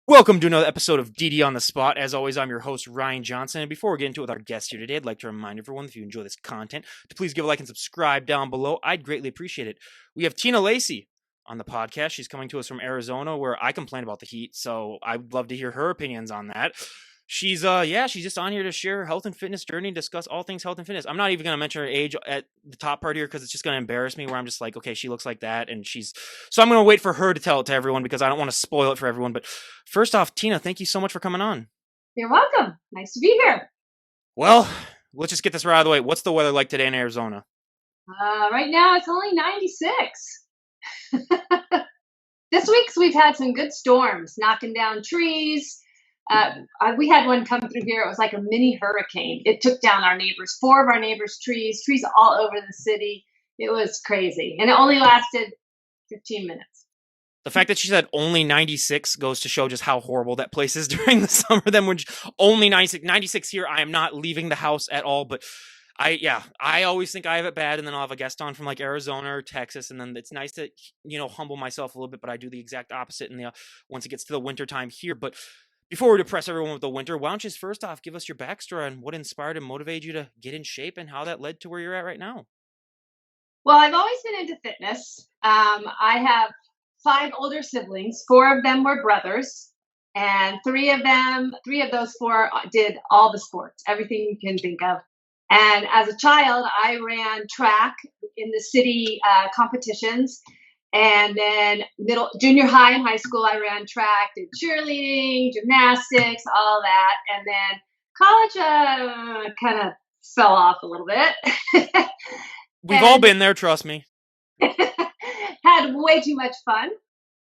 Welcome to another episode of DD on the Spot. As always, I'm your host, Ryan Johnson. And before we get into it with our guest here today, I'd like to remind everyone, if you enjoy this content, to please give a like and subscribe down below. I'd greatly appreciate it. We have Tina Lacy on the podcast. She's coming to us from Arizona, where I complain about the heat, so I'd love to hear her opinions on that. She's just on here to share her health and fitness journey and discuss all things health and fitness. I'm not even going to mention her age at the top part here because it's just going to embarrass me, where I'm just like, okay, she looks like that. So I'm going to wait for her to tell it to everyone because I don't want to spoil it for everyone. But first off, Tina, thank you so much for coming on. You're welcome. Nice to be here. Well, let's just get this right out of the way. What's the weather like today in Arizona? Right now it's only 96. This week we've had some good storms, knocking down trees. We had one come through here. It was like a mini hurricane. It took down four of our neighbors' trees all over the city. It was crazy. And it only lasted 15 minutes. The fact that she said only 96 goes to show just how horrible that place is during the summer. Then when only 96 here, I am not leaving the house at all. But I always think I have it bad, and then I'll have a guest on from like Arizona or Texas, and then it's nice to, humble myself a little bit, but I do the exact opposite once it gets to the winter time here. But before we depress everyone with the winter, why don't you just first off give us your backstory on what inspired and motivated you to get in shape and how that led to where you're at right now? Well, I've always been into fitness. I have 5 older siblings. 4 of them were brothers, and 3 of those 4 did all the sports, everything you can think of. And as a child, I ran track in the city competitions. And then junior high and high school, I ran track, did cheerleading, gymnastics, all that. And then college kind of fell off a little bit. We've all been there, trust me. Had way too much fun.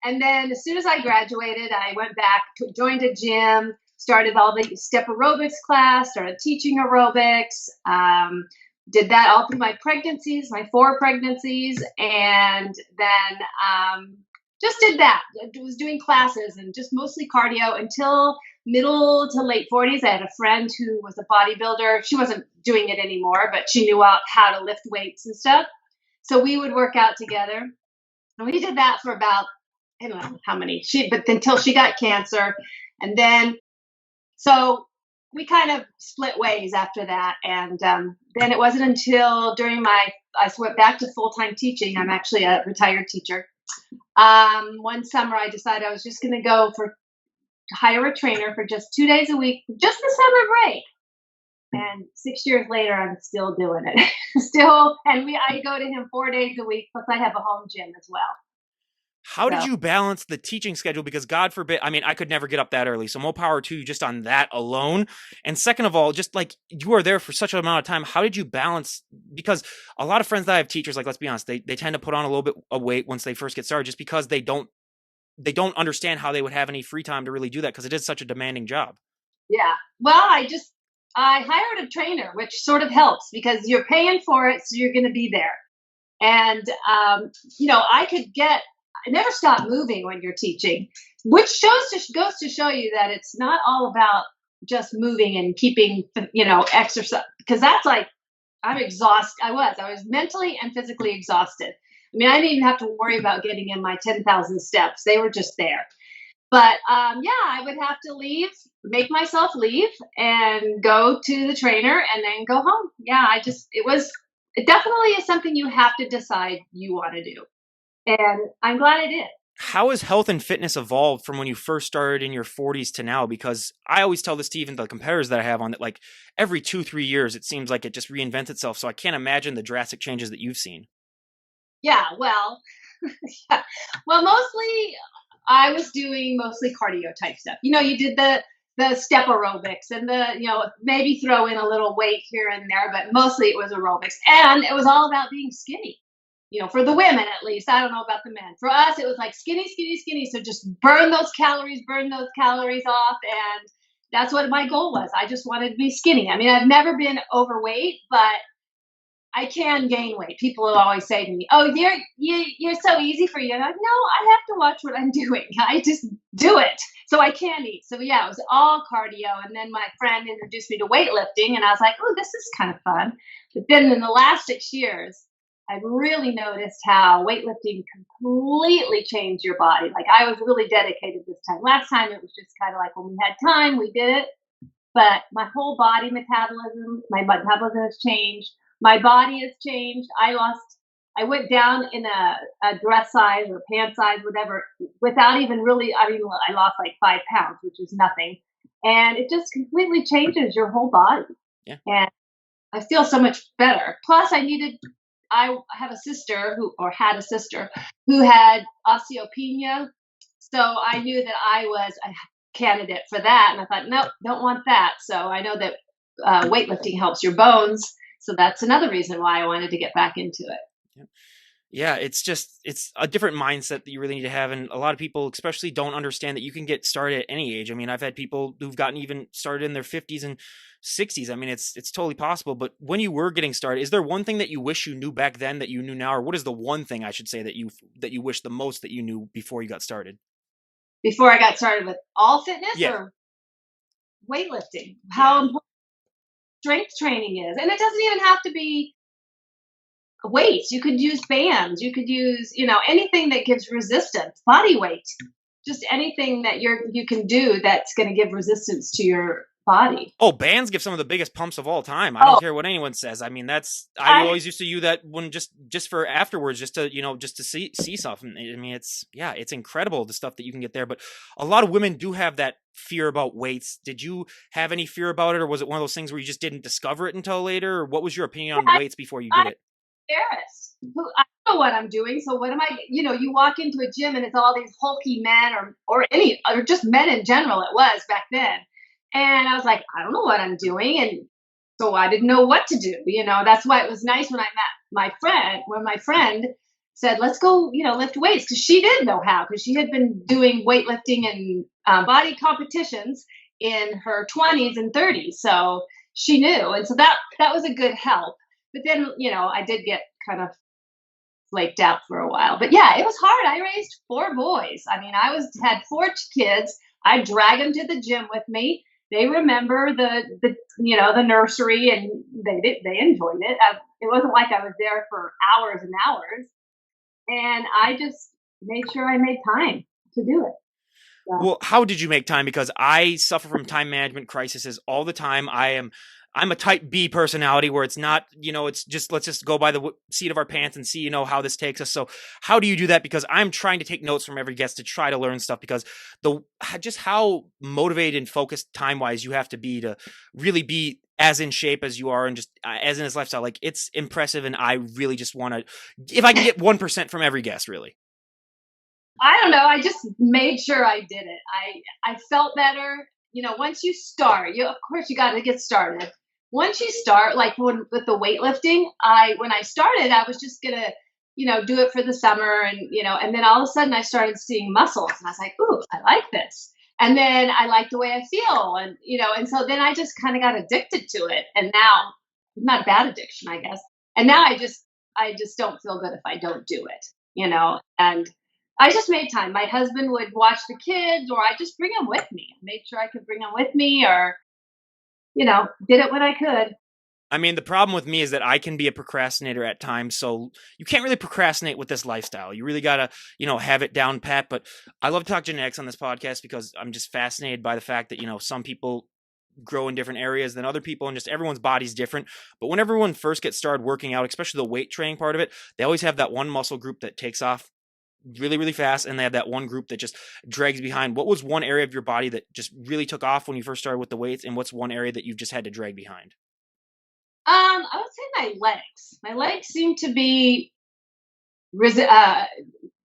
And then as soon as I graduated, I went back, joined a gym, started all the step aerobics class, started teaching aerobics, did that all through my pregnancies, my 4 pregnancies, and then just did that. I was doing classes and just mostly cardio until middle to late 40s. I had a friend who was a bodybuilder. She wasn't doing it anymore, but she knew how to lift weights and stuff. So we would work out together. And we did that for about, I don't know how many, but until she got cancer. And then, so we kind of split ways after that. And then it wasn't until I went back to full-time teaching. I'm actually a retired teacher. One summer I decided I was just going to hire a trainer for just 2 days a week, just the summer break. And 6 years later, I'm still doing it. I go to him 4 days a week, plus I have a home gym as well. How did you balance the teaching schedule? Because God forbid, I could never get up that early. So more power to you just on that alone. And second of all, just like you are there for such an amount of time, how did you balance? Because a lot of friends that I have teachers, like, let's be honest, they tend to put on a little bit of weight once they first get started, just because they don't understand how they would have any free time to really do that, because it is such a demanding job. Yeah. Well, I hired a trainer, which sort of helps because you're paying for it. So you're going to be there. And, I never stop moving when you're teaching, which goes to show you that it's not all about just moving and keeping, exercise, because that's like, I'm exhausted. I was mentally and physically exhausted. I didn't even have to worry about getting in my 10,000 steps. They were just there. But I would have to make myself leave and go to the trainer and then go home. Yeah, it definitely is something you have to decide you want to do. And I'm glad I did. How has health and fitness evolved from when you first started in your 40s to now? Because I always tell this to even the competitors that I have on, that like every 2-3 years, it seems like it just reinvents itself. So I can't imagine the drastic changes that you've seen. Yeah, well, mostly I was doing cardio type stuff. You did the step aerobics and maybe throw in a little weight here and there, but mostly it was aerobics. And it was all about being skinny. For the women, at least. I don't know about the men. For us, it was like skinny, skinny, skinny. So just burn those calories off. And that's what my goal was. I just wanted to be skinny. I've never been overweight, but I can gain weight. People will always say to me, "Oh, you're so easy for you." And I'm like, no, I have to watch what I'm doing. I just do it. So I can eat. So yeah, it was all cardio. And then my friend introduced me to weightlifting, and I was like, oh, this is kind of fun. But then in the last 6 years, I really noticed how weightlifting completely changed your body. Like I was really dedicated this time. Last time it was just kind of like when we had time, we did it. But my whole body metabolism, my metabolism has changed. My body has changed. I went down in a dress size or pant size, whatever, without even really, I mean, I lost like 5 pounds, which is nothing. And it just completely changes your whole body. Yeah. And I feel so much better. Plus, I have a sister or had a sister who had osteopenia. So I knew that I was a candidate for that. And I thought, nope, don't want that. So I know that weightlifting helps your bones. So that's another reason why I wanted to get back into it. Yeah. Yeah, it's a different mindset that you really need to have, and a lot of people especially don't understand that you can get started at any age. I mean, I've had people who've gotten even started in their 50s and 60s. I mean, it's totally possible. But when you were getting started, is there one thing that you wish you knew back then that you knew now, or what is the one thing I should say that you wish the most that you knew before you got started? Before I got started with all fitness Yeah, or weightlifting, how yeah. important strength training is. And it doesn't even have to be weights. You could use bands. You could use, anything that gives resistance, body weight, just anything that you can do that's going to give resistance to your body. Oh, bands give some of the biggest pumps of all time. I don't Oh, care what anyone says. I mean, I I always used to use that when just for afterwards, just to just to see something. I mean, it's incredible the stuff that you can get there. But a lot of women do have that fear about weights. Did you have any fear about it, or was it one of those things where you just didn't discover it until later? Or what was your opinion on I, weights before you did I'm it? embarrassed. I don't know what I'm doing. So what am I? You walk into a gym and it's all these hulky men or just men in general. It was back then, and I was like, I don't know what I'm doing, and so I didn't know what to do. That's why it was nice when I met my friend said, let's go, lift weights, because she did know how, because she had been doing weightlifting and body competitions in her 20s and 30s. So she knew. And so that was a good help. But then, I did get kind of flaked out for a while. But yeah, it was hard. I raised 4 boys. I mean, had 4 kids. I drag them to the gym with me. They remember the nursery, and they enjoyed it. It wasn't like I was there for hours and hours, and I just made sure I made time to do it. So Well, how did you make time? Because I suffer from time management crises all the time. I'm a type B personality where it's not, it's just let's just go by the seat of our pants and see, how this takes us. So, how do you do that? Because I'm trying to take notes from every guest to try to learn stuff, because just how motivated and focused time wise you have to be to really be as in shape as you are, and just as in his lifestyle. Like, it's impressive, and I really just want to, if I can get 1% from every guest, really. I don't know. I just made sure I did it. I felt better. Once you start, of course you got to get started. Once you start, like with the weightlifting, when I started, I was just gonna, do it for the summer, and then all of a sudden I started seeing muscles, and I was like, ooh, I like this. And then I like the way I feel, and so then I just kind of got addicted to it, and now, not bad addiction, I guess. And now I just don't feel good if I don't do it, and I just made time. My husband would watch the kids, or I just bring them with me. I made sure I could bring them with me, or did it when I could. I mean, the problem with me is that I can be a procrastinator at times. So you can't really procrastinate with this lifestyle. You really got to, have it down pat. But I love to talk genetics on this podcast because I'm just fascinated by the fact that, some people grow in different areas than other people, and just everyone's body's different. But when everyone first gets started working out, especially the weight training part of it, they always have that one muscle group that takes off really, really fast, and they have that one group that just drags behind. What was one area of your body that just really took off when you first started with the weights, and what's one area that you've just had to drag behind? I would say my legs. My legs seem to be uh,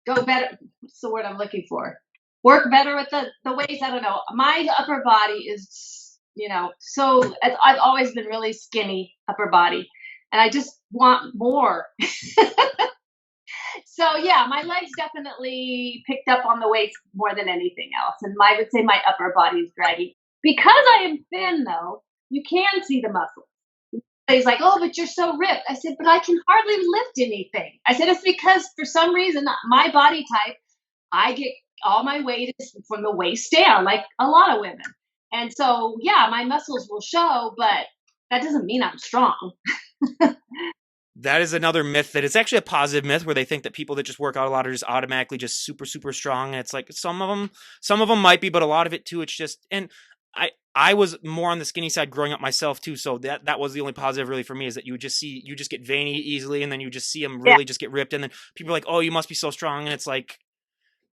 go better. What's the word I'm looking for? Work better with the weights. I don't know. My upper body is, I've always been really skinny upper body, and I just want more. So yeah, my legs definitely picked up on the weights more than anything else, and I would say my upper body is draggy. Because I am thin, though, you can see the muscles. He's like, "Oh, but you're so ripped." I said, "But I can hardly lift anything." I said, "It's because for some reason my body type, I get all my weight is from the waist down, like a lot of women, and so yeah, my muscles will show, but that doesn't mean I'm strong." That is another myth that it's actually a positive myth where they think that people that just work out a lot are just automatically just super super strong, and it's like some of them might be, but a lot of it too it's just. And I was more on the skinny side growing up myself too, so that was the only positive really for me, is that you just get veiny easily, and then you just see them Yeah. really just get ripped, and then people are like, oh, you must be so strong, and it's like,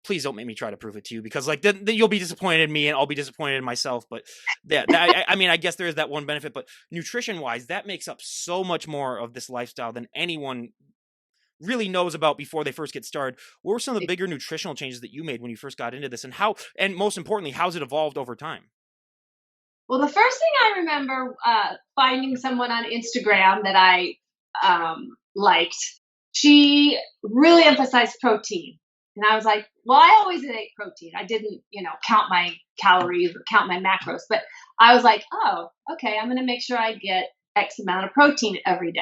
please don't make me try to prove it to you, because like then you'll be disappointed in me and I'll be disappointed in myself. But I mean, I guess there is that one benefit, but nutrition wise, that makes up so much more of this lifestyle than anyone really knows about before they first get started. What were some of the bigger nutritional changes that you made when you first got into this, and how, and most importantly, how's it evolved over time? Well, the first thing I remember finding someone on Instagram that I liked. She really emphasized protein, and I was like, "Well, I always ate protein. I didn't, count my calories or count my macros, but I was like, oh, okay, I'm going to make sure I get X amount of protein every day."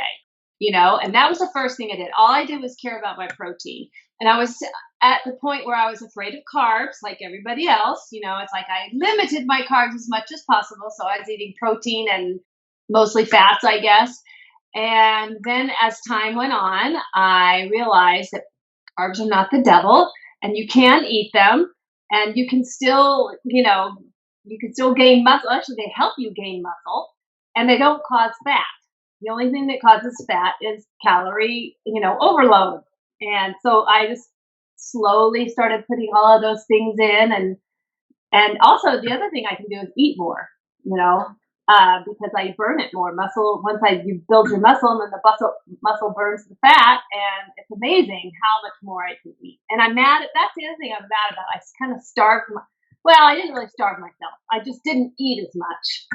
And that was the first thing I did. All I did was care about my protein, and I was at the point where I was afraid of carbs, like everybody else. It's like I limited my carbs as much as possible. So I was eating protein and mostly fats, I guess. And then as time went on, I realized that carbs are not the devil, and you can eat them, and you can still gain muscle. Actually, they help you gain muscle, and they don't cause fat. The only thing that causes fat is calorie, overload. And so I just slowly started putting all of those things in, and also the other thing I can do is eat more, because I burn it more. Muscle, once you build your muscle, and then the muscle burns the fat, and it's amazing how much more I can eat. And I'm mad at that's the other thing I'm mad about. I kind of starved. Well, I didn't really starve myself. I just didn't eat as much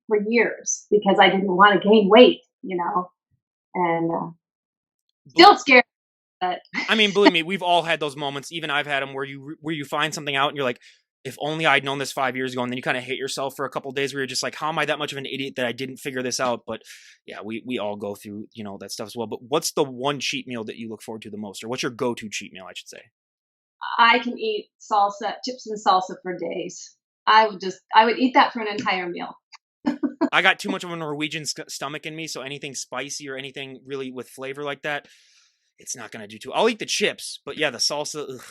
for years because I didn't want to gain weight, and still scared. But I mean, believe me, we've all had those moments. Even I've had them where you find something out and you're like, if only I'd known this 5 years ago. And then you kind of hate yourself for a couple of days where you're just like, how am I that much of an idiot that I didn't figure this out? But yeah, we all go through, that stuff as well. But what's the one cheat meal that you look forward to the most, or what's your go-to cheat meal, I should say? I can eat salsa, chips and salsa for days. I would eat that for an entire meal. I got too much of a Norwegian stomach in me, so anything spicy or anything really with flavor like that, it's not gonna do too. I'll eat the chips, but yeah, the salsa. Ugh,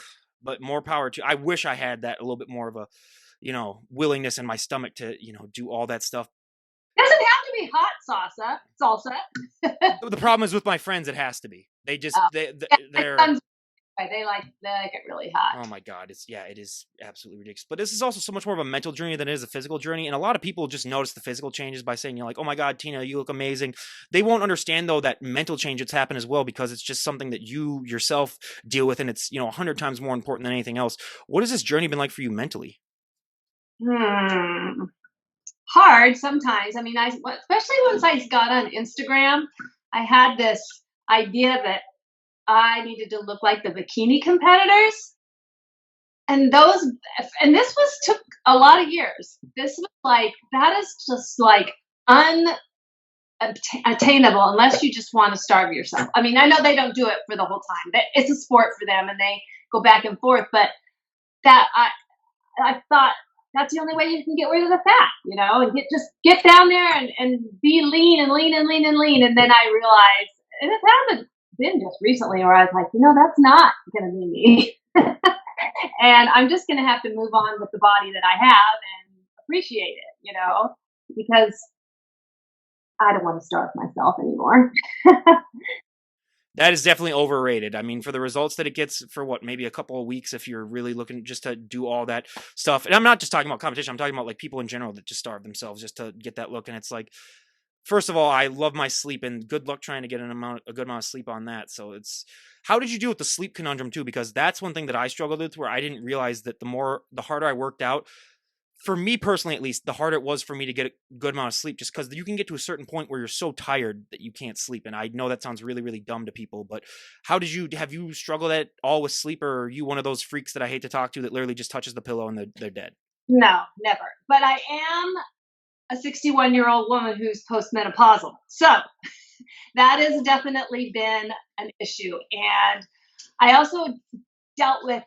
but more power to. I wish I had that a little bit more of a, willingness in my stomach to, do all that stuff. Doesn't have to be hot salsa. The problem is with my friends, it has to be. They just Oh, yeah, my they're. son's they like it really hot. Oh my god, it is absolutely ridiculous. But this is also so much more of a mental journey than it is a physical journey. And a lot of people just notice the physical changes by saying, like, oh my god, Tina, you look amazing. They won't understand though that mental change that's happened as well, because it's just something that you yourself deal with, and it's 100 times more important than anything else. What has this journey been like for you mentally? Hmm. Hard sometimes. I mean, especially once I got on Instagram, I had this idea that I needed to look like the bikini competitors, and this was took a lot of years. This was like that is just like unattainable unless you just want to starve yourself. I mean, I know they don't do it for the whole time. It's a sport for them, and they go back and forth. But that I thought that's the only way you can get rid of the fat, and get down there and be lean and lean and lean and lean. And then I realized, and it hasn't been just recently where I was like, that's not going to be me. And I'm just going to have to move on with the body that I have and appreciate it, because I don't want to starve myself anymore. That is definitely overrated. I mean, for the results that it gets for what, maybe a couple of weeks, if you're really looking just to do all that stuff. And I'm not just talking about competition, I'm talking about like people in general that just starve themselves just to get that look. And it's like, first of all, I love my sleep, and good luck trying to get a good amount of sleep on that. So it's, how did you deal with the sleep conundrum too? Because that's one thing that I struggled with, where I didn't realize that the harder I worked out, for me personally at least, the harder it was for me to get a good amount of sleep, just because you can get to a certain point where you're so tired that you can't sleep. And I know that sounds really, really dumb to people, but have you struggled at all with sleep, or are you one of those freaks that I hate to talk to that literally just touches the pillow and they're dead? No, never. But I am a 61-year-old woman who's postmenopausal. So that has definitely been an issue. And I also dealt with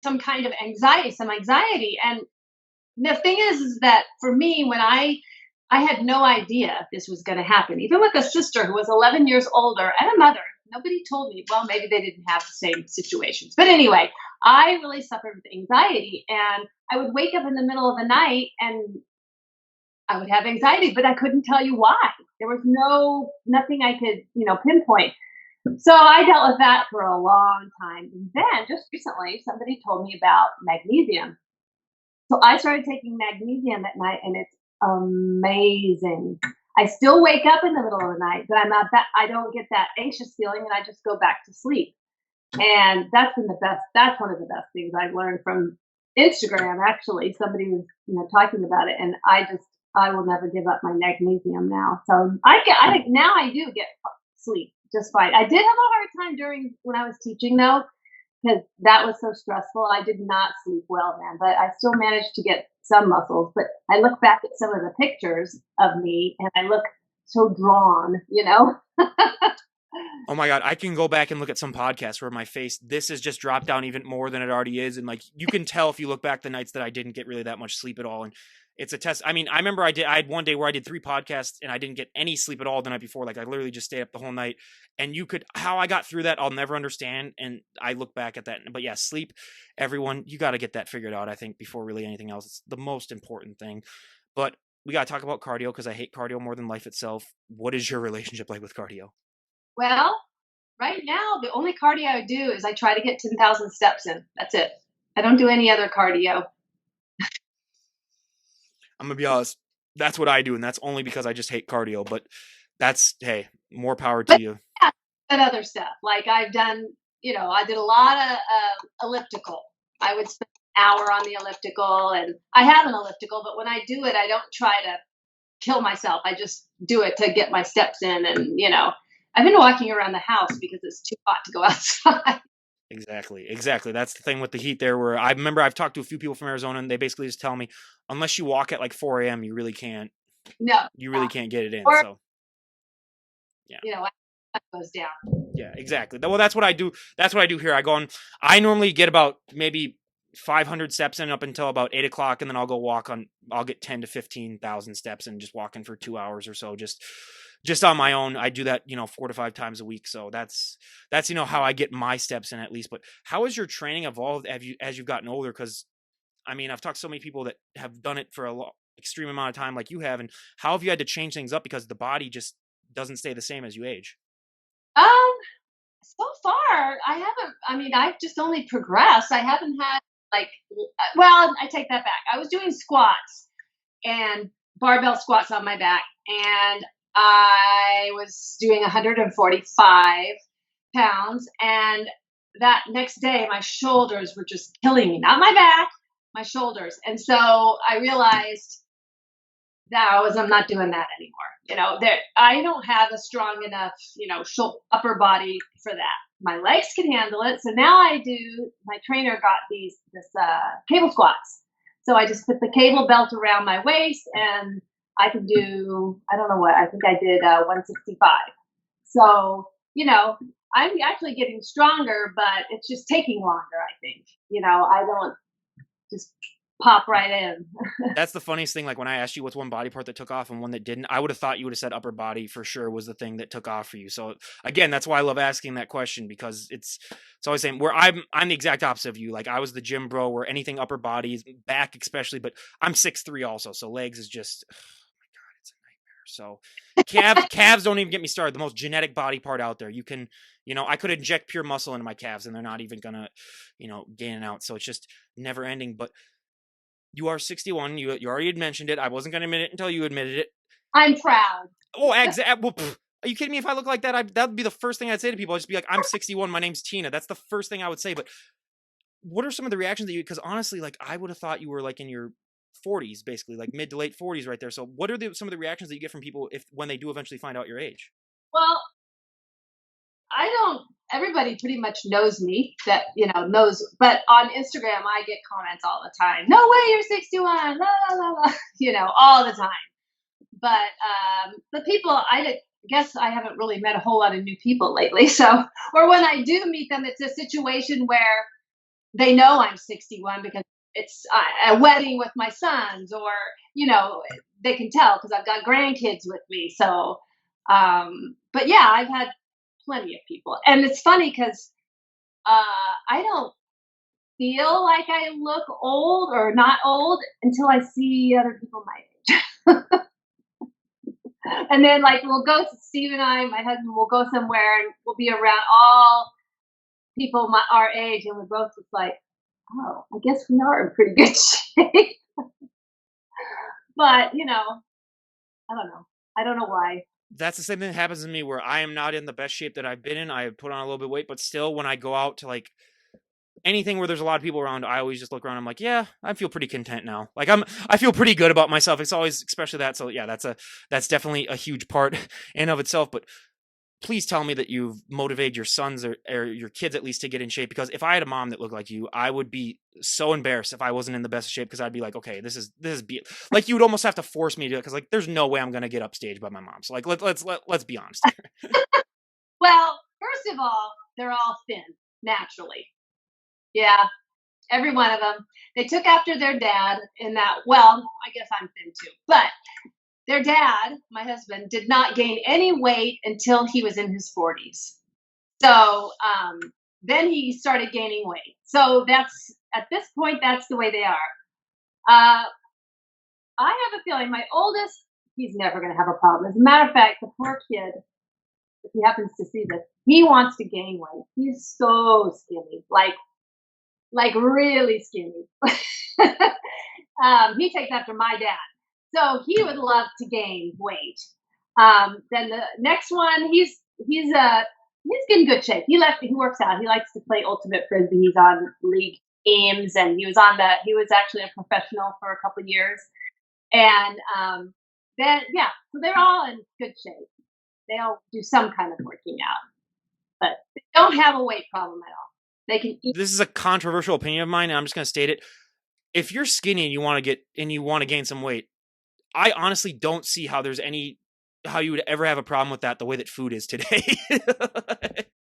some kind of anxiety. And the thing is that for me, when I I had no idea this was going to happen. Even with a sister who was 11 years older and a mother, nobody told me. Well, maybe they didn't have the same situations. But anyway, I really suffered with anxiety, and I would wake up in the middle of the night and I would have anxiety, but I couldn't tell you why. There was nothing I could, pinpoint. So I dealt with that for a long time. And then just recently, somebody told me about magnesium. So I started taking magnesium at night, and it's amazing. I still wake up in the middle of the night, but I'm not that I don't get that anxious feeling, and I just go back to sleep. And that's been the best. That's one of the best things I've learned from Instagram. Actually, somebody was talking about it, and I will never give up my magnesium now. So I think now I do get sleep just fine. I did have a hard time during when I was teaching though, because that was so stressful. I did not sleep well then, but I still managed to get some muscles. But I look back at some of the pictures of me, and I look so drawn. Oh my God, I can go back and look at some podcasts where my face, this has just dropped down even more than it already is. And like, you can tell if you look back the nights that I didn't get really that much sleep at all. And it's a test. I mean, I remember I had one day where I did 3 podcasts and I didn't get any sleep at all the night before. Like I literally just stayed up the whole night, and how I got through that, I'll never understand. And I look back at that, but yeah, sleep, everyone, you got to get that figured out. I think before really anything else, it's the most important thing. But we got to talk about cardio because I hate cardio more than life itself. What is your relationship like with cardio? Well, right now, the only cardio I do is I try to get 10,000 steps in. That's it. I don't do any other cardio. I'm gonna be honest. That's what I do, and that's only because I just hate cardio. But hey, more power to But you. yeah, that other stuff. Like I've done, I did a lot of elliptical. I would spend an hour on the elliptical, and I have an elliptical, but when I do it, I don't try to kill myself. I just do it to get my steps in, and I've been walking around the house because it's too hot to go outside. Exactly. That's the thing with the heat there. Where I remember I've talked to a few people from Arizona, and they basically just tell me, unless you walk at like 4 a.m., you really can't. No, You really can't get it in. or So yeah. that goes down. Yeah, exactly. Well, that's what I do. That's what I do here. I normally get about maybe 500 steps in up until about 8 o'clock, and then I'll go walk on. I'll get 10 to 15,000 steps and just walking for 2 hours or so, just on my own. I do that, 4 to 5 times a week. So that's how I get my steps in at least. But how has your training evolved as you've gotten older? Because I mean, I've talked to so many people that have done it for extreme amount of time, like you have, and how have you had to change things up because the body just doesn't stay the same as you age? Um, so far, I haven't. I mean, I've just only progressed. I haven't had like. Well, I take that back. I was doing squats and barbell squats on my back, and I was doing 145 pounds. And that next day, my shoulders were just killing me. Not my back, my shoulders. And so I realized I'm not doing that anymore. I don't have a strong enough, upper body for that. My legs can handle it. So now I do. My trainer got this cable squats. So I just put the cable belt around my waist, and I can do. I don't know what. I think I did 165. So I'm actually getting stronger, but it's just taking longer. I think. I don't just pop right in. That's the funniest thing. Like when I asked you what's one body part that took off and one that didn't, I would have thought you would have said upper body for sure was the thing that took off for you. So again, that's why I love asking that question, because it's always saying where I'm the exact opposite of you. Like I was the gym bro where anything upper body, back especially, but I'm 6'3" also. So legs is just, oh my God, it's a nightmare. So calves don't even get me started. The most genetic body part out there. You can, I could inject pure muscle into my calves and they're not even gonna, gain it out. So it's just never ending. But you are 61. You already had mentioned it. I wasn't going to admit it until you admitted it. I'm proud. Oh, exactly. Well, are you kidding me? If I look like that, that would be the first thing I'd say to people. I'd just be like, I'm 61. My name's Tina. That's the first thing I would say. But what are some of the reactions that because honestly, like I would have thought you were like in your 40s, basically like mid to late 40s right there. So what are some of the reactions that you get from people when they do eventually find out your age? Well, everybody pretty much knows me but on Instagram, I get comments all the time. No way you're 61, la, la, la, la, all the time. But the people, I guess I haven't really met a whole lot of new people lately. So, or when I do meet them, it's a situation where they know I'm 61 because it's a wedding with my sons, or you know, they can tell because I've got grandkids with me. So, but yeah, I've had plenty of people, and it's funny because I don't feel like I look old or not old until I see other people my age. And then like we'll go, Steve and I, my husband, will go somewhere and we'll be around all people our age, and we're both just like, oh, I guess we are in pretty good shape. But I don't know. I don't know why. That's the same thing that happens to me where I am not in the best shape that I've been in. I have put on a little bit of weight, but still when I go out to like anything where there's a lot of people around, I always just look around. I'm like, yeah, I feel pretty content now. Like I feel pretty good about myself. It's always, especially that. So yeah, that's definitely a huge part in of itself. But please tell me that you've motivated your sons or your kids at least to get in shape. Because if I had a mom that looked like you, I would be so embarrassed if I wasn't in the best shape. Because I'd be like, okay, this is like you would almost have to force me to, because like there's no way I'm gonna get upstaged by my mom. So like let's be honest here. Well, first of all, they're all thin naturally. Yeah, every one of them. They took after their dad in that. Well, I guess I'm thin too, but their dad, my husband, did not gain any weight until he was in his 40s. So then he started gaining weight. So that's at this point, that's the way they are. Uh, I have a feeling my oldest, he's never going to have a problem. As a matter of fact, the poor kid, if he happens to see this, he wants to gain weight. He's so skinny, like really skinny. He takes after my dad, so he would love to gain weight. Then the next one, he's in good shape. He works out. He likes to play ultimate frisbee. He's on league teams, and he was actually a professional for a couple of years. And then yeah, so they're all in good shape. They all do some kind of working out, but they don't have a weight problem at all. They can eat. This is a controversial opinion of mine, and I'm just gonna state it. If you're skinny and you want to gain some weight, I honestly don't see how how you would ever have a problem with that the way that food is today.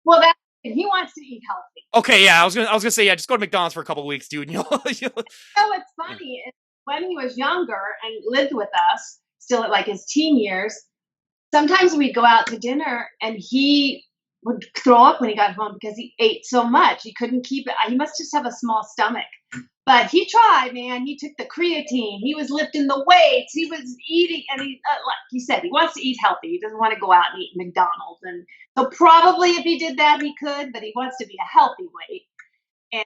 Well, that he wants to eat healthy. Okay, yeah, I was gonna say, yeah, just go to McDonald's for a couple of weeks, dude. So it's funny when he was younger and lived with us, still at like his teen years. Sometimes we'd go out to dinner, and he would throw up when he got home because he ate so much. He couldn't keep it. He must just have a small stomach. But he tried, man. He took the creatine. He was lifting the weights. He was eating, and like you said, he wants to eat healthy. He doesn't want to go out and eat McDonald's. And so probably if he did that, he could. But he wants to be a healthy weight. And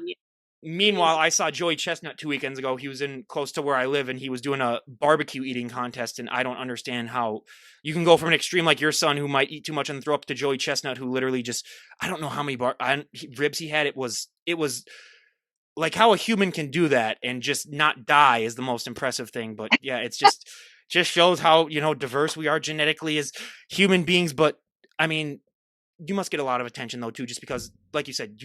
yeah, Meanwhile, I saw Joey Chestnut 2 weekends ago. He was in close to where I live, and he was doing a barbecue eating contest. And I don't understand how you can go from an extreme like your son, who might eat too much and throw up, to Joey Chestnut, who literally just, I don't know how many ribs he had. It was like how a human can do that and just not die is the most impressive thing. But yeah, it's just shows how diverse we are genetically as human beings. But I mean, you must get a lot of attention though too, just because, like you said,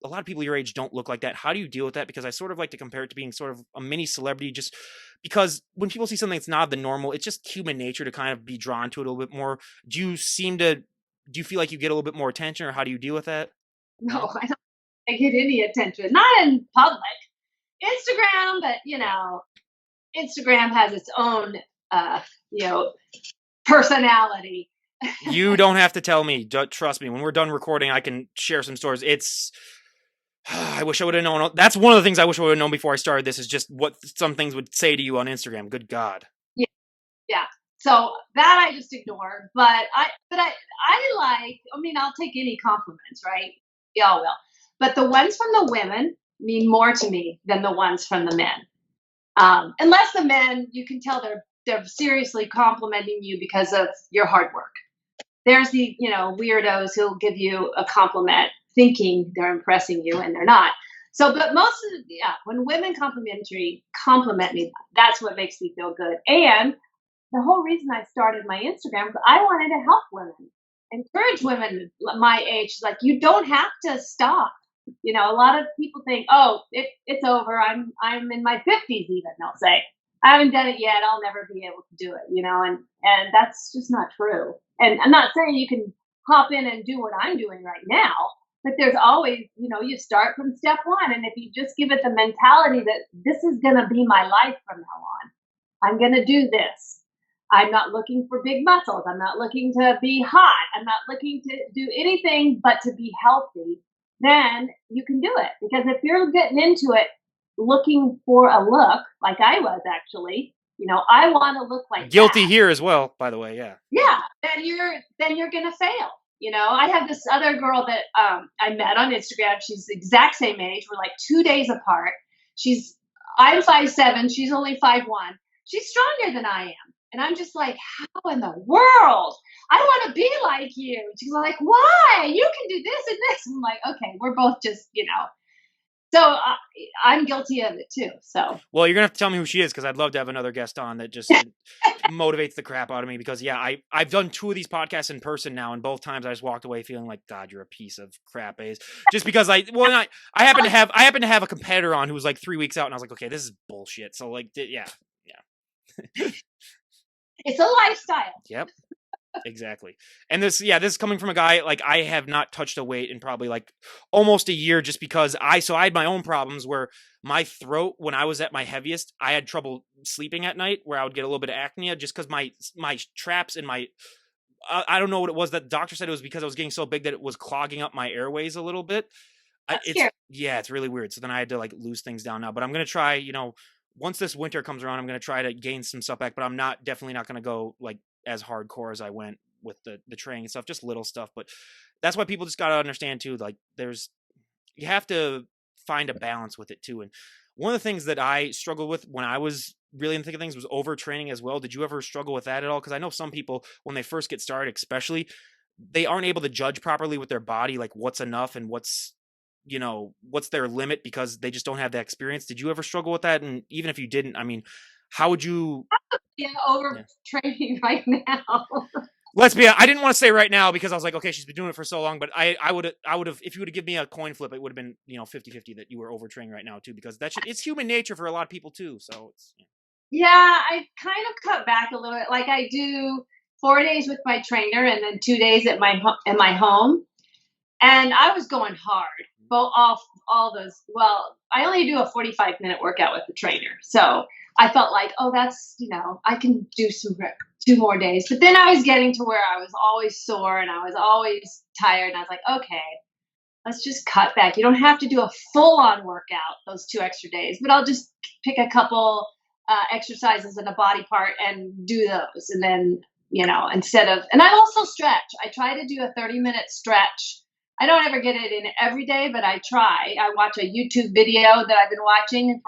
a lot of people your age don't look like that. How do you deal with that? Because I sort of like to compare it to being sort of a mini celebrity, just because when people see something that's not the normal, it's just human nature to kind of be drawn to it a little bit more. Do you feel like you get a little bit more attention, or how do you deal with that? no, No? I don't get any attention. Not in public. Instagram, but Yeah. Instagram has its own, you know, personality. You don't have to tell me. Trust me. When we're done recording, I can share some stories. I wish I would have known. That's one of the things I wish I would have known before I started this, is just what some things would say to you on Instagram. Good God. Yeah, yeah. So that I just ignore. But I like. I mean, I'll take any compliments, right? Y'all will. But the ones from the women mean more to me than the ones from the men. Unless the men, you can tell they're seriously complimenting you because of your hard work. There's the weirdos who'll give you a compliment thinking they're impressing you and they're not. So, but most of when women compliment me, that's what makes me feel good. And the whole reason I started my Instagram was I wanted to help women, encourage women my age. Like, you don't have to stop. A lot of people think, oh, it's over. I'm in my 50s even. They'll say, I haven't done it yet. I'll never be able to do it. And that's just not true. And I'm not saying you can hop in and do what I'm doing right now. But there's always, you start from step one. And if you just give it the mentality that this is going to be my life from now on, I'm going to do this. I'm not looking for big muscles. I'm not looking to be hot. I'm not looking to do anything but to be healthy. Then you can do it. Because if you're getting into it looking for a look, like I was actually, I want to look like Guilty that. here as well, by the way. Yeah. Yeah, then you're gonna fail. I have this other girl that I met on Instagram. She's the exact same age. We're like 2 days apart. She's I'm 5'7". She's only 5'1". She's stronger than I am, and I'm just like, how in the world? I want to be like you. She's like, why? You can do this and this. I'm like, okay, we're both just. So I'm guilty of it too. So Well, you're gonna have to tell me who she is because I'd love to have another guest on that just motivates the crap out of me. Because I've done 2 of these podcasts in person now, and both times I just walked away feeling like, God, you're a piece of crap, Ace. Just because I happen to have a competitor on who was like 3 weeks out, and I was like, okay, this is bullshit. So like, yeah. it's a lifestyle. Yep. Exactly. And this is coming from a guy, like, I have not touched a weight in probably like almost a year, just because I had my own problems where my throat, when I was at my heaviest, I had trouble sleeping at night, where I would get a little bit of apnea just because my traps and I don't know what it was. That the doctor said it was because I was getting so big that it was clogging up my airways a little bit. That's scary. It's really weird. So then I had to like lose things down now, but I'm going to try, once this winter comes around, I'm going to try to gain some stuff back, but I'm definitely not going to go like as hardcore as I went with the training and stuff, just little stuff. But that's why people just got to understand too, like you have to find a balance with it too. And one of the things that I struggled with when I was really in the thick of things was overtraining as well. Did you ever struggle with that at all? Because I know some people, when they first get started, especially, they aren't able to judge properly with their body, like what's enough and what's their limit, because they just don't have that experience. Did you ever struggle with that? And even if you didn't, I mean, how would you? Overtraining right now. Let's be. I didn't want to say right now because I was like, okay, she's been doing it for so long. But I would have, if you would have given me a coin flip, it would have been 50-50 that you were overtraining right now too, because it's human nature for a lot of people too. So it's. Yeah, I kind of cut back a little bit. Like I do 4 days with my trainer and then 2 days at my home, and I was going hard. Both all those. Well, I only do a 45-minute workout with the trainer, so I felt like, oh, that's I can do 2 more days. But then I was getting to where I was always sore and I was always tired, and I was like, okay, let's just cut back. You don't have to do a full-on workout those 2 extra days, but I'll just pick a couple exercises in a body part and do those. And then, and I also stretch. I try to do a 30-minute stretch. I don't ever get it in every day, but I try. I watch a YouTube video that I've been watching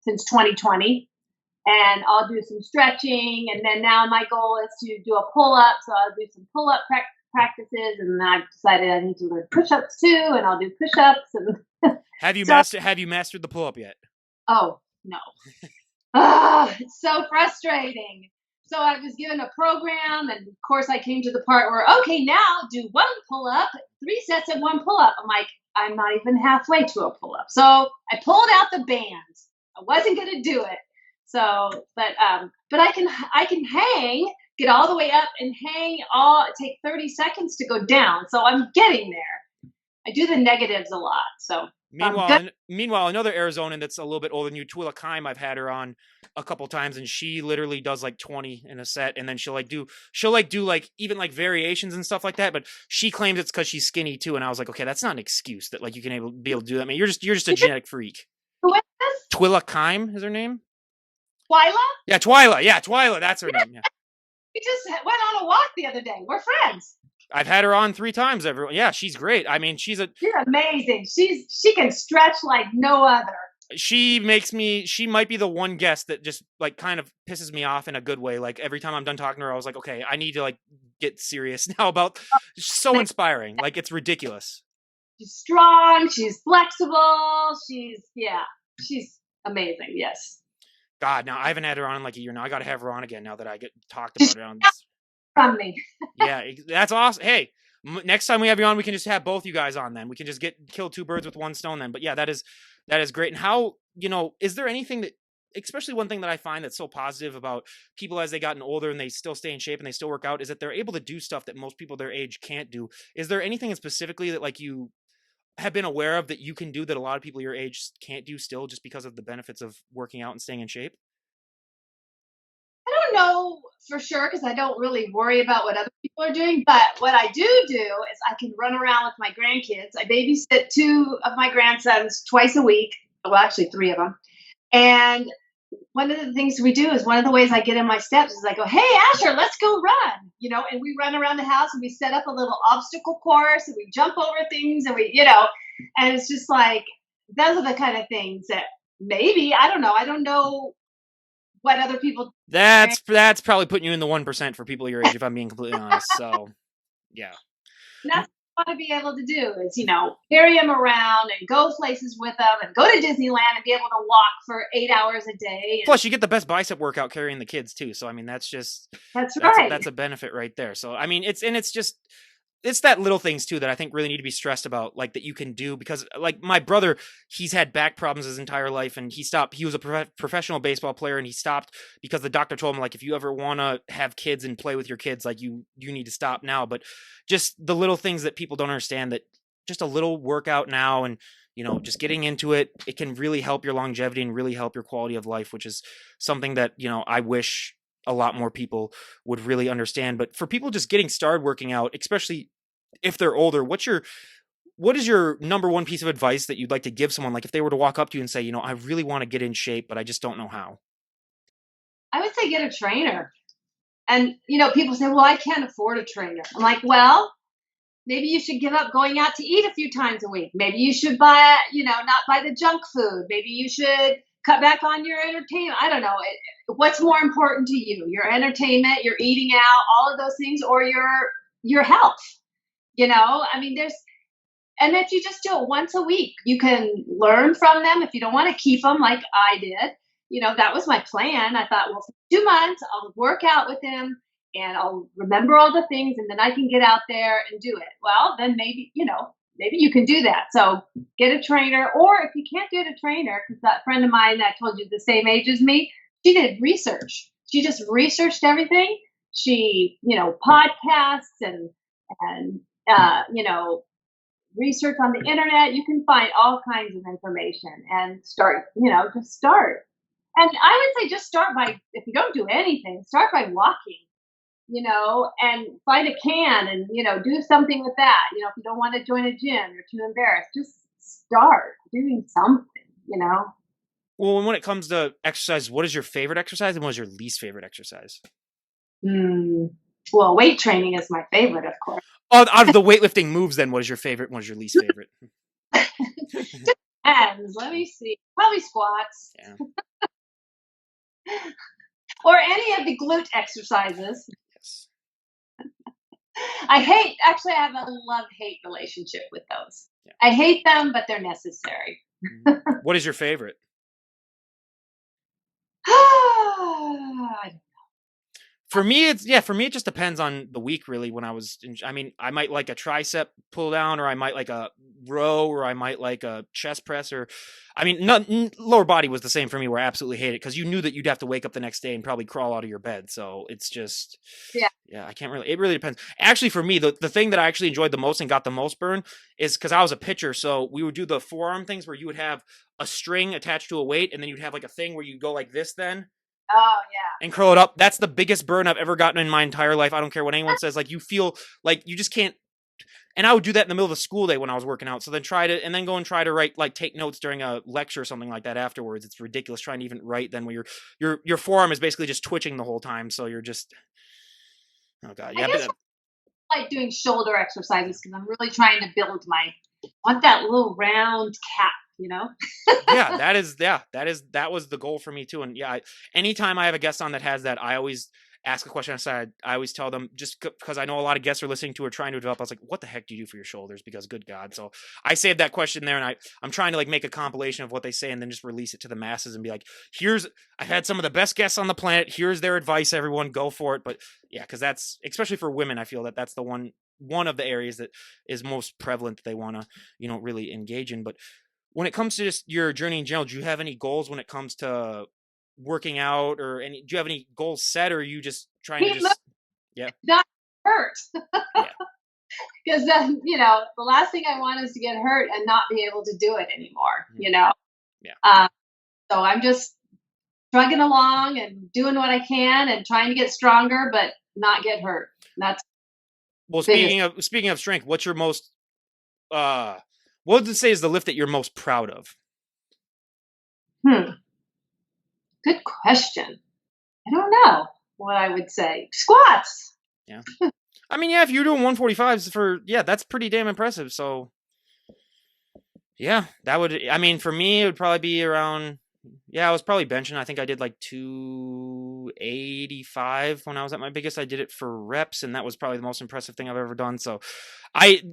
since 2020, and I'll do some stretching. And then now my goal is to do a pull-up. So I'll do some pull-up practices, and then I've decided I need to learn push-ups too, and I'll do push-ups. And Have you mastered the pull-up yet? Oh, no. It's so frustrating. So I was given a program, and of course I came to the part where, okay, now do 1 pull-up, 3 sets of 1 pull-up. I'm like, I'm not even halfway to a pull-up. So I pulled out the bands. I wasn't going to do it. So, but I can hang, get all the way up and hang take 30 seconds to go down. So I'm getting there. I do the negatives a lot. So Meanwhile, another Arizonan that's a little bit older than you, Twila Kime, I've had her on a couple times, and she literally does like 20 in a set, and then she'll do like even like variations and stuff like that. But she claims it's because she's skinny too, and I was like, okay, that's not an excuse that like you can be able to do that. I mean, you're just a genetic freak. Who is this? Twila Kime is her name. Twyla? Yeah, Twyla. Yeah, Twyla. That's her name. Yeah. We just went on a walk the other day. We're friends. I've had her on 3 times. Everyone. Yeah, she's great. I mean, she's amazing. She can stretch like no other. She might be the one guest that just like kind of pisses me off in a good way. Like every time I'm done talking to her, I was like, okay, I need to like get serious now about. So inspiring. Like it's ridiculous. She's strong. She's flexible. She's amazing. Yes. God, now I haven't had her on in like a year now. I got to have her on again now that I get talked about it on this. From me. Yeah, that's awesome. Hey, next time we have you on, we can just have both you guys on. Then we can just kill 2 birds with 1 stone. Then, but yeah, that is great. And how is there anything that especially one thing that I find that's so positive about people as they gotten older and they still stay in shape and they still work out is that they're able to do stuff that most people their age can't do. Is there anything specifically that like you have been aware of that you can do that a lot of people your age can't do still just because of the benefits of working out and staying in shape? I don't know for sure because I don't really worry about what other people are doing. But what I do is I can run around with my grandkids. I babysit two of my grandsons twice a week. Well, actually, three of them. And one of the things we do is one of the ways I get in my steps is I go, "Hey, Asher, let's go run," and we run around the house and we set up a little obstacle course and we jump over things and and it's just like those are the kind of things that maybe I don't know what other people. That's probably putting you in the 1% for people your age, if I'm being completely honest. So, yeah. And that's what I want to be able to do is, carry them around and go places with them and go to Disneyland and be able to walk for 8 hours a day. Plus, you get the best bicep workout carrying the kids too. So, I mean, That's right. that's a benefit right there. So, I mean, it's that little things too that I think really need to be stressed about, like that you can do because, like my brother, he's had back problems his entire life, and he stopped. He was a professional baseball player, and he stopped because the doctor told him like if you ever want to have kids and play with your kids, like you need to stop now. But just the little things that people don't understand that just a little workout now and just getting into it, it can really help your longevity and really help your quality of life, which is something that I wish a lot more people would really understand. But for people just getting started working out, especially if they're older, what is your number one piece of advice that you'd like to give someone? Like if they were to walk up to you and say, I really want to get in shape, but I just don't know how. I would say get a trainer. And, people say, well, I can't afford a trainer. I'm like, well, maybe you should give up going out to eat a few times a week. Maybe you should not buy the junk food. Maybe you should cut back on your entertainment. I don't know. What's more important to you? Your entertainment, your eating out, all of those things, or your health? I mean, and if you just do it once a week, you can learn from them. If you don't want to keep them like I did, that was my plan. I thought, well, for 2 months, I'll work out with him and I'll remember all the things and then I can get out there and do it. Well, then maybe you can do that. So get a trainer, or if you can't get a trainer, because that friend of mine that I told you the same age as me, she did research. She just researched everything. She, podcasts and research on the internet. You can find all kinds of information and start, just start. And I would say just start by, if you don't do anything, start by walking, and find a can and, do something with that. If you don't want to join a gym, you're too embarrassed, just start doing something. Well, when it comes to exercise, what is your favorite exercise and what is your least favorite exercise? Well, weight training is my favorite, of course. Out of the weightlifting moves, then what is your favorite? What is your least favorite? Depends. Let me see. Probably squats. Yeah. Or any of the glute exercises. Yes. I have a love-hate relationship with those. Yeah. I hate them, but they're necessary. What is your favorite? For me, it just depends on the week, really. I might like a tricep pull down, or I might like a row, or I might like a chest press, or, lower body was the same for me, where I absolutely hate it because you knew that you'd have to wake up the next day and probably crawl out of your bed. So it's just, I can't really, it really depends. Actually, for me, the thing that I actually enjoyed the most and got the most burn is because I was a pitcher. So we would do the forearm things where you would have a string attached to a weight, and then you'd have like a thing where you go like this then. Oh, yeah. And curl it up. That's the biggest burn I've ever gotten in my entire life. I don't care what anyone says. Like, you feel like you just can't. And I would do that in the middle of the school day when I was working out. So then go and try to write, like, take notes during a lecture or something like that afterwards. It's ridiculous trying to even write then when your forearm is basically just twitching the whole time. So you're just, oh God. Yeah. I like doing shoulder exercises because I'm really trying to build I want that little round cap. Yeah, that was the goal for me too. And yeah, anytime I have a guest on that has that, I always ask a question aside. I always tell them, just because I know a lot of guests are listening to or trying to develop. I was like, what the heck do you do for your shoulders? Because good God. So I saved that question there, and I'm trying to like make a compilation of what they say and then just release it to the masses and be like, I've had some of the best guests on the planet. Here's their advice. Everyone go for it. But yeah, because that's, especially for women, I feel that's the one of the areas that is most prevalent that they want to, really engage in. But when it comes to just your journey in general, do you have any goals when it comes to working out or any? Do you have any goals set, or are you just trying to Keep moving, just? Yeah, not hurt. yeah, Because then, the last thing I want is to get hurt and not be able to do it anymore, mhm, yeah. Uh, so I'm just trugging along and doing what I can and trying to get stronger, but not get hurt. That's Well, the biggest. speaking of strength, what's your most uh, what would you say is the lift that you're most proud of? Hmm, good question. I don't know what I would say. Squats. Yeah, I mean, yeah, if you're doing 145s for, yeah, that's pretty damn impressive. So yeah, that would, I mean, for me, it would probably be around, yeah, I was probably benching. I think I did like 285 when I was at my biggest. I did it for reps, and that was probably the most impressive thing I've ever done. So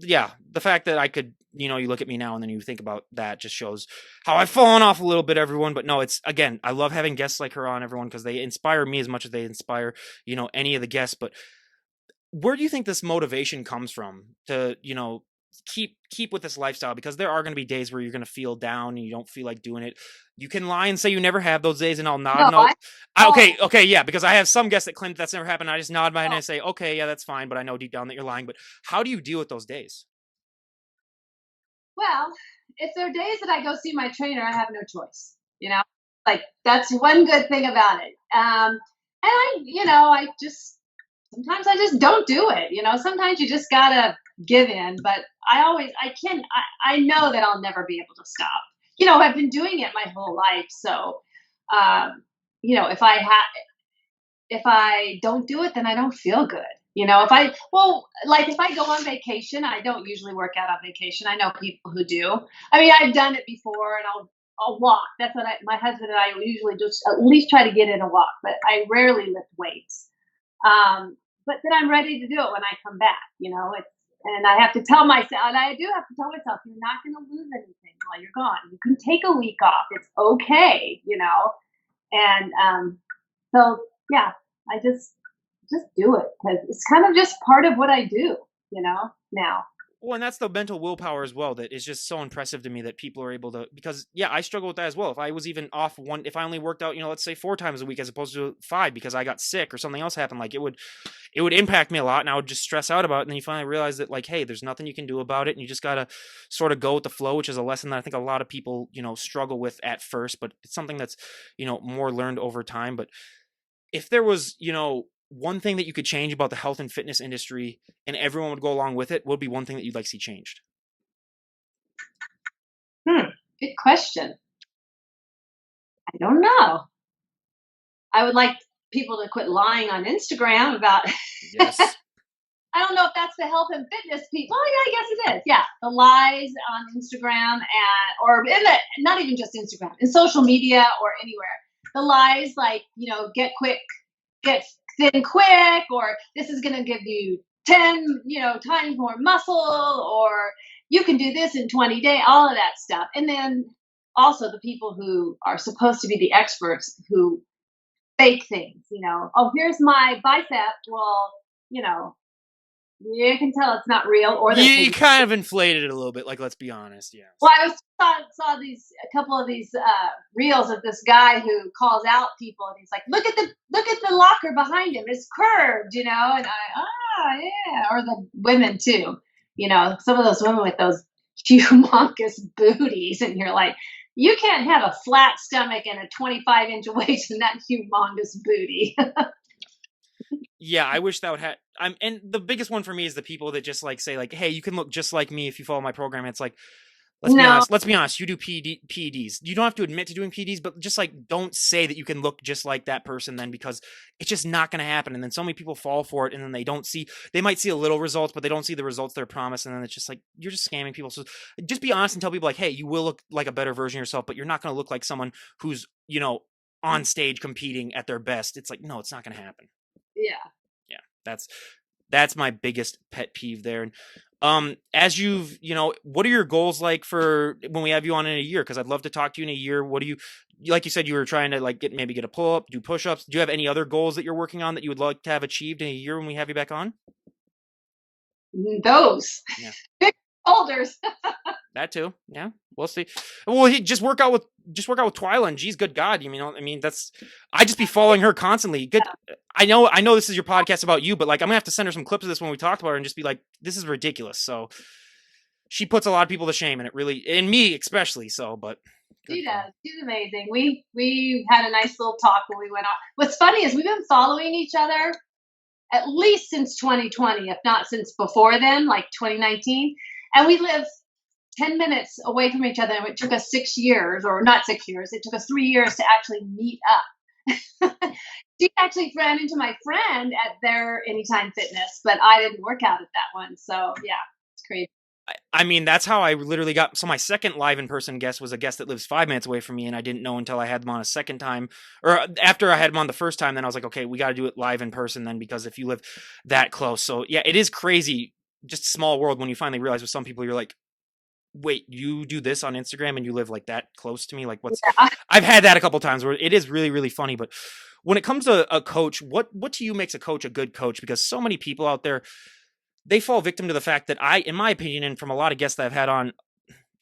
yeah, the fact that I could, you look at me now and then you think about that just shows how I've fallen off a little bit, everyone. But no, it's, again, I love having guests like her on, everyone, because they inspire me as much as they inspire, any of the guests. But where do you think this motivation comes from to keep with this lifestyle? Because there are going to be days where you're going to feel down and you don't feel like doing it. You can lie and say you never have those days, and I'll nod. No, No, oh, okay, yeah, because I have some guests that claim that that's never happened. I just nod my head oh, and I say, okay, yeah, that's fine, but I know deep down that you're lying. But how do you deal with those days? well, if there are days that I go see my trainer, I have no choice. Like that's one good thing about it. And I just sometimes I just don't do it. Sometimes you just gotta give in. But I know that I'll never be able to stop. I've been doing it my whole life. So, um, if I don't do it, then I don't feel good. If I go on vacation, I don't usually work out on vacation. I know people who do. I mean, I've done it before, and I'll walk. That's what my husband and I usually just at least try to get in a walk, but I rarely lift weights. But then I'm ready to do it when I come back. And I have to tell myself, and I do have to tell myself, you're not going to lose anything while you're gone. You can take a week off. It's okay. And so yeah, I just do it because it's kind of just part of what I do, now. Well, and that's the mental willpower as well that is just so impressive to me that people are able to, because yeah, I struggle with that as well. If I was even off if I only worked out, let's say 4 times a week as opposed to 5 because I got sick or something else happened, like it would impact me a lot, and I would just stress out about it. And then you finally realize that, like, hey, there's nothing you can do about it, and you just gotta sort of go with the flow, which is a lesson that I think a lot of people, struggle with at first, but it's something that's, more learned over time. But if there was, one thing that you could change about the health and fitness industry and everyone would go along with it, what would be one thing that you'd like to see changed? Good question. I don't know. I would like people to quit lying on Instagram about. Yes. I don't know if that's the health and fitness people. Oh, yeah, I guess it is. Yeah, the lies on Instagram or not even just Instagram, in social media or anywhere. The lies like get quick, get thin quick, or this is going to give you 10 times more muscle, or you can do this in 20 days. All of that stuff, and then also the people who are supposed to be the experts who fake things. Oh, here's my bicep. Well, you know you can tell it's not real, or they're You taking. kind of inflated it a little bit, like, let's be honest. Yes. Well, saw a couple of these reels of this guy who calls out people, and he's like, look at the locker behind him, it's curved, and yeah, or the women too, some of those women with those humongous booties, and you're like, you can't have a flat stomach and a 25-inch waist and that humongous booty. Yeah, I wish that would have. And the biggest one for me is the people that just like say like, "Hey, you can look just like me if you follow my program." It's like, let's be No, honest. Let's be honest. You do PEDs. You don't have to admit to doing PEDs, but just like don't say that you can look just like that person then, because it's just not going to happen. And then so many people fall for it, and then they might see a little results, but they don't see the results they're promised, and then it's just like you're just scamming people. So just be honest and tell people like, "Hey, you will look like a better version of yourself, but you're not going to look like someone who's on stage competing at their best." It's like, no, it's not going to happen. yeah. Yeah, that's my biggest pet peeve there. And as you've what are your goals like for when we have you on in a year? Because I'd love to talk to you in a year. What do you, like you said, you were trying to like get a pull up, do push ups. Do you have any other goals that you're working on that you would like to have achieved in a year when we have you back on? Those Yeah. big shoulders. That too. Yeah, we'll see. Well, he just work out with Twyla, and geez, good God, I mean, that's I just be following her constantly. Good. I know this is your podcast about you, but like I'm gonna have to send her some clips of this when we talked about her and just be like, this is ridiculous. So she puts a lot of people to shame, and it really, and me especially. So, but good She for her. does. She's amazing. We had a nice little talk when we went on. What's funny is we've been following each other at least since 2020, if not since before then, like 2019. And we live 10 minutes away from each other. And it took us 6 years, or not 6 years, it took us 3 years to actually meet up. She actually ran into my friend at their Anytime Fitness, but I didn't work out at that one. So yeah, it's crazy. I mean, that's how I literally got. So my second live in person guest was a guest that lives 5 minutes away from me, and I didn't know until I had them on a second time, or after I had them on the first time. Then I was like, okay, we got to do it live in person then, because if you live that close, so yeah, it is crazy. Just a small world when you finally realize with some people, you're like, wait, you do this on Instagram and you live like that close to me? Like, what's? Yeah. I've had that a couple times where it is really, really funny. But when it comes to a coach, what to you makes a coach a good coach? Because so many people out there, they fall victim to the fact that in my opinion, and from a lot of guests that I've had on,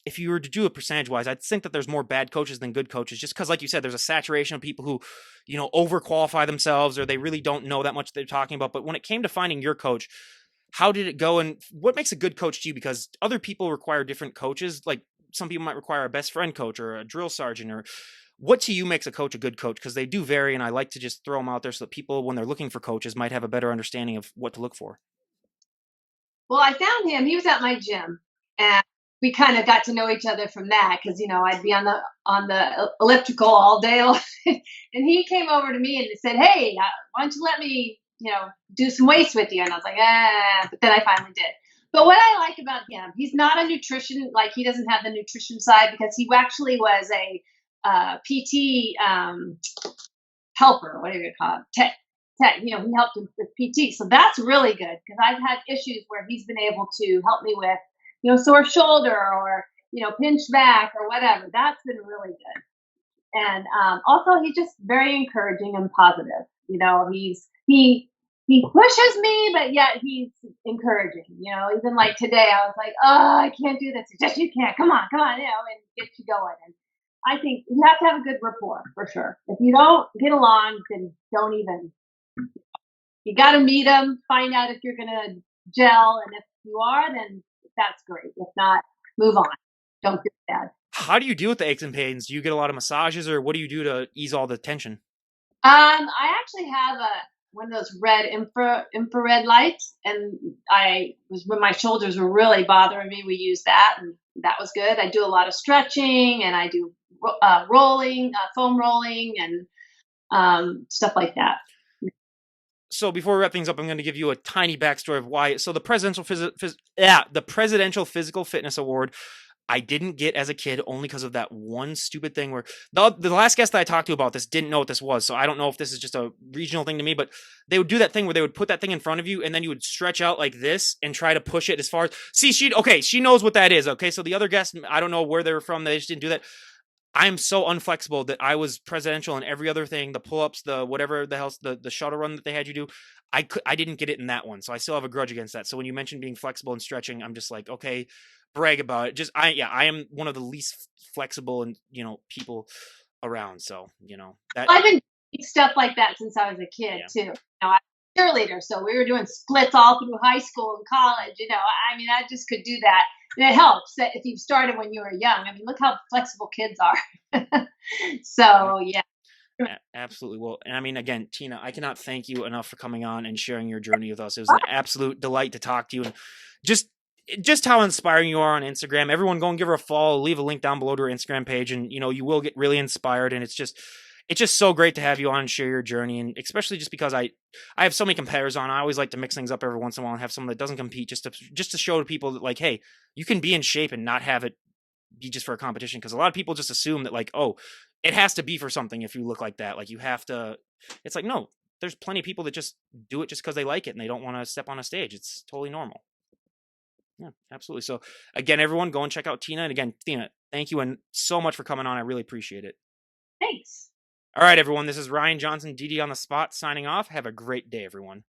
if you were to do it percentage wise, I'd think that there's more bad coaches than good coaches, just because, like you said, there's a saturation of people who, overqualify themselves, or they really don't know that much they're talking about. But when it came to finding your coach, how did it go, and what makes a good coach to you? Because other people require different coaches. Like some people might require a best friend coach or a drill sergeant, or what to you makes a coach a good coach? Because they do vary, and I like to just throw them out there so that people, when they're looking for coaches, might have a better understanding of what to look for. Well, I found him. He was at my gym, and we kind of got to know each other from that because I'd be on the elliptical all day, and he came over to me and said, "Hey, why don't you let me do some weights with you?" And I was like, "Ah," but then I finally did. But what I like about him, he's not a nutrition, like he doesn't have the nutrition side because he actually was a PT helper, whatever you call it, tech, he helped him with PT. So that's really good because I've had issues where he's been able to help me with, sore shoulder or, pinched back or whatever. That's been really good. And also he's just very encouraging and positive. He pushes me, but yet he's encouraging. Even like today, I was like, "Oh, I can't do this." Just you can't. Come on, and get you going. And I think you have to have a good rapport for sure. If you don't get along, then don't even. You got to meet them, find out if you're gonna gel, and if you are, then that's great. If not, move on. Don't feel bad. How do you deal with the aches and pains? Do you get a lot of massages, or what do you do to ease all the tension? I actually have a one of those red infrared lights, and I was when my shoulders were really bothering me. We used that, and that was good. I do a lot of stretching, and I do rolling, foam rolling, and stuff like that. So before we wrap things up, I'm going to give you a tiny backstory of why. So the Presidential Physical Fitness Award, I didn't get as a kid only because of that one stupid thing where the last guest that I talked to about this didn't know what this was. So I don't know if this is just a regional thing to me, but they would do that thing where they would put that thing in front of you and then you would stretch out like this and try to push it as far as, see, she knows what that is. Okay. So the other guest, I don't know where they were from. They just didn't do that. I am so unflexible that I was presidential in every other thing, the pull-ups, the whatever the hell, the shuttle run that they had you do. I didn't get it in that one. So I still have a grudge against that. So when you mentioned being flexible and stretching, I'm just like, okay, brag about it. I am one of the least flexible and, people around. So, that, I've been doing stuff like that since I was a kid yeah. too. I was a cheerleader, so we were doing splits all through high school and college. I mean, I just could do that, and it helps that if you started when you were young. I mean, look how flexible kids are. So yeah. Absolutely. Well, and I mean, again, Tina, I cannot thank you enough for coming on and sharing your journey with us. It was an absolute delight to talk to you, and just how inspiring you are on Instagram. Everyone go and give her a follow, leave a link down below to her Instagram page, and you will get really inspired. And it's just so great to have you on and share your journey. And especially just because I have so many competitors on, I always like to mix things up every once in a while and have someone that doesn't compete just to show to people that, like, hey, you can be in shape and not have it be just for a competition. Because a lot of people just assume that, like, oh, it has to be for something if you look like that. Like, you have to, it's like, no, there's plenty of people that just do it just because they like it and they don't want to step on a stage. It's totally normal. Yeah, absolutely. So again, everyone, go and check out Tina. And again, Tina, thank you and so much for coming on. I really appreciate it. Thanks. All right, everyone. This is Ryan Johnson, DD on the spot, signing off. Have a great day, everyone.